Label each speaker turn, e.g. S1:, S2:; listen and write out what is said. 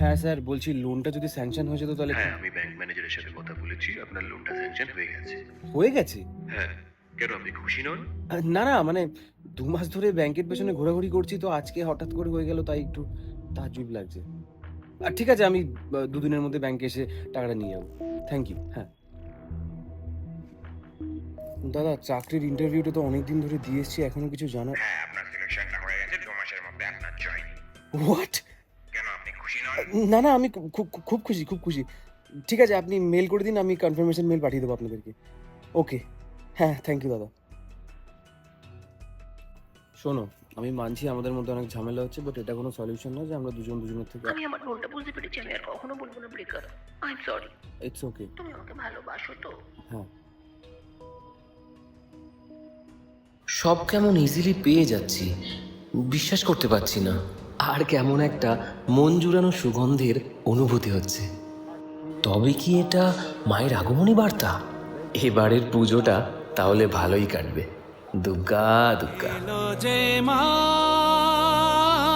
S1: হ্যাঁ স্যার, বলছি লোনটা যদি স্যাংশন হয়ে যেত তাহলে
S2: হ্যাঁ, আমি ব্যাংক ম্যানেজারের সাথে কথা বলেছি, আপনার লোনটা স্যাংশন হয়ে গেছে।
S1: হয়ে গেছে।
S2: হ্যাঁ। কেন, আপনি খুশি নন?
S1: না না, মানে 2 মাস ধরে ব্যাংকের পেছনে ঘোরাঘুরি করছি, তো আজকে হঠাৎ করে হয়ে গেল, তাই একটু তাজ্জুব লাগছে। ঠিক আছে, আমি 2 দিনের মধ্যে ব্যাংকে এসে টাকাটা নিয়ে যাবো। Thank you. হ্যাঁ। দাদা, চাকরির ইন্টারভিউটা তো অনেকদিন ধরে দিয়ে এসছি, এখনো কিছু জানা।
S2: হ্যাঁ, আপনার সিলেকশনটা হয়ে গেছে, 2 মাসের মধ্যে আপনার জয়েন।
S1: হোয়াট?
S2: কেন, আপনি খুশি নন?
S1: না না, আমি খুব খুশি, খুব খুশি। ঠিক আছে, আপনি মেল করে দিন, আমি কনফার্মেশন মেল পাঠিয়ে দেবো আপনাদেরকে। ওকে। হ্যাঁ, থ্যাংক ইউ দাদা। শোনো, আমি মানছি আমাদের মধ্যে অনেক ঝামেলা হচ্ছে, বাট এটা কোনো সলিউশন নয় যে আমরা দুজন দুজনের থেকে।
S3: আমি আমার ভুলটা বুঝতে পেরেছি, আমি আর কখনো বলবো না breakup. I am sorry.
S1: It's okay.
S3: তুমি আমাকে ভালোবাসো তো?
S1: হ্যাঁ।
S4: সব কেমন ইজিলি পেয়ে যাচ্ছি, বিশ্বাস করতে পারছি না। আর কেমন একটা মন জুড়ানো সুগন্ধের অনুভূতি হচ্ছে। তবে কি এটা মায়ের আগমনী বার্তা? এবারের পুজোটা তাহলে ভালোই কাটবে। দুগ্গা দুগ্গা।
S5: এলো যে মা